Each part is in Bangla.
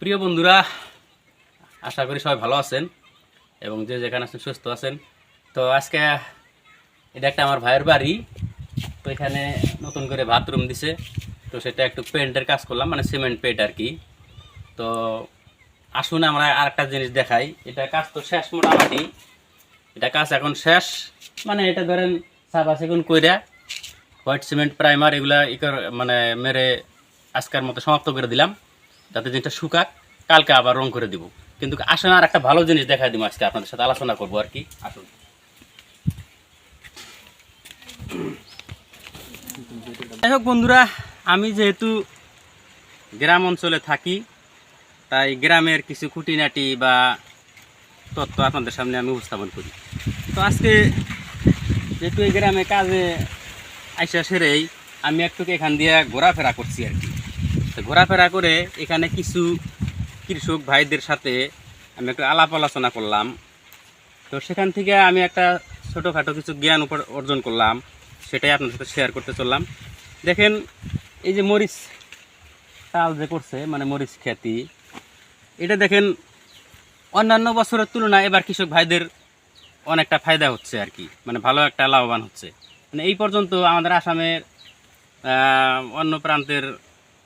প্রিয় বন্ধুরা, আশা করি সবাই ভালো আছেন এবং যে যেখানে আছেন সুস্থ আছেন। তো আজকে এটা একটা আমার ভাইয়ের বাড়ি। তো এখানে নতুন করে বাথরুম দিছে, তো সেটা একটু পেন্টের কাজ করলাম, মানে সিমেন্ট পেন্ট আর কি। তো আসুন আমরা আরেকটা জিনিস দেখাই। এটা কাজ তো শেষ মোটামুটি, এটা কাজ এখন শেষ, মানে এটা ধরেন সাবা সেগুন কইরা হোয়াইট সিমেন্ট প্রাইমার এগুলা মানে মেরে আজকের মতো সমাপ্ত করে দিলাম, যাতে জিনিসটা শুকাক, কালকে আবার রং করে দিব। কিন্তু আসলে আর একটা ভালো জিনিস দেখাই দিব, আজকে আপনাদের সাথে আলোচনা করবো আর কি। আসুন। যাই হোক বন্ধুরা, আমি যেহেতু গ্রাম অঞ্চলে থাকি, তাই গ্রামের কিছু খুঁটিনাটি বা তথ্য আপনাদের সামনে আমি উপস্থাপন করি। তো আজকে যেহেতু এই গ্রামে কাজে আইসা সেরেই আমি একটু এখান দিয়ে ঘোরাফেরা করছি আর কি। তো ঘোরাফেরা করে এখানে কিছু কৃষক ভাইদের সাথে আমি একটু আলাপ আলোচনা করলাম। তো সেখান থেকে আমি একটা ছোটোখাটো কিছু জ্ঞান অর্জন করলাম, সেটাই আপনার সাথে শেয়ার করতে চললাম। দেখেন, এই যে মরিচ চাল যে করছে, মানে মরিচ খ্যাতি, এটা দেখেন অন্যান্য বছরের তুলনায় এবার কৃষক ভাইদের অনেকটা ফায়দা হচ্ছে আর কি, মানে ভালো একটা লাভবান হচ্ছে। মানে এই পর্যন্ত আমাদের আসামের অন্য প্রান্তের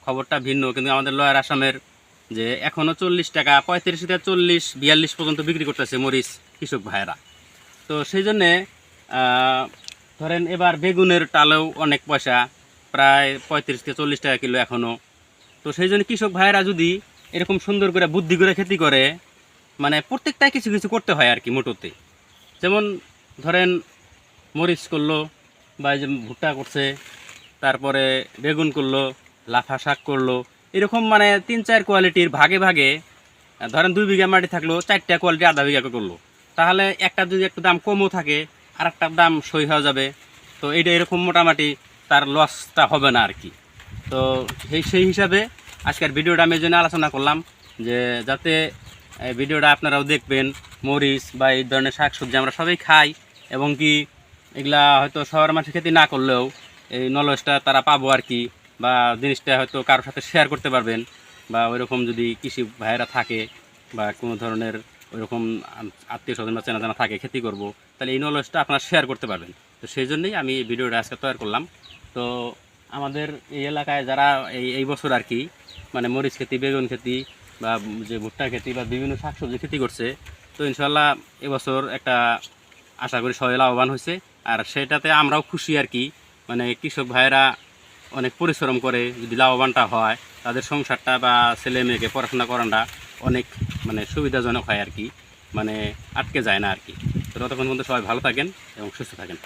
খবরটা ভিন্ন, কিন্তু আমাদের লোয়ার আসামের যে এখনও 40 টাকা, 35 থেকে 40, 42 পর্যন্ত বিক্রি করতেছে মরিচ কৃষক ভাইয়েরা। তো সেই জন্যে ধরেন এবার বেগুনের টালেও অনেক পয়সা, প্রায় 35 থেকে 40 টাকা কিলো এখনও। তো সেই জন্য কৃষক ভাইয়েরা যদি এরকম সুন্দর করে বুদ্ধি করে খেতি করে, মানে প্রত্যেকটাই কিছু কিছু করতে হয় আর কি মোটোতে। যেমন ধরেন মরিচ করলো, বা এই যে ভুট্টা করছে, তারপরে বেগুন করলো, লাফা শাক করলো, এরকম মানে 3-4 কোয়ালিটির ভাগে ভাগে, ধরেন 2 বিঘা মাটি থাকলো, 4টা কোয়ালিটি আধা বিঘা করলো, তাহলে একটা যদি একটু দাম কমও থাকে আর একটার দাম সই হয়ে যাবে। তো এইটা এরকম মোটামুটি তার লসটা হবে না আর কি। তো সেই হিসাবে আজকের ভিডিওটা আমি এই জন্য আলোচনা করলাম, যে যাতে এই ভিডিওটা আপনারাও দেখবেন। মরিচ বা এই ধরনের শাকসবজি আমরা সবাই খাই, এবং কি এগুলা হয়তো শহরের মানুষের খেতে না করলেও এই নলেজটা তারা পাবো আর কি, বা জিনিসটা হয়তো কারোর সাথে শেয়ার করতে পারবেন। বা ওইরকম যদি কৃষি ভাইয়েরা থাকে বা কোনো ধরনের ওইরকম আত্মীয় স্বজন বা চেনা জানা থাকে খেতি করব, তাহলে এই নলেজটা আপনারা শেয়ার করতে পারবেন। তো সেই জন্যই আমি এই ভিডিওটা আজকে তৈরি করলাম। তো আমাদের এই এলাকায় যারা এই বছর আর কি, মানে মরিচ খেতি, বেগুন খেতি, বা যে ভুট্টা খেতি বা বিভিন্ন শাকসবজি খেতি করছে, তো ইনশাল্লাহ এবছর একটা আশা করি সবাই লাভবান হয়েছে। আর সেটাতে আমরাও খুশি আর কি। মানে কৃষক ভাইয়েরা অনেক পরিশ্রম করে যদি লাভবানটা হয়, তাদের সংসারটা বা ছেলে মেয়েকে পড়াশোনা করানোটা অনেক মানে সুবিধাজনক হয় আর কি, মানে আটকে যায় না আর কি। তো ততক্ষণ পর্যন্ত সবাই ভালো থাকেন এবং সুস্থ থাকেন।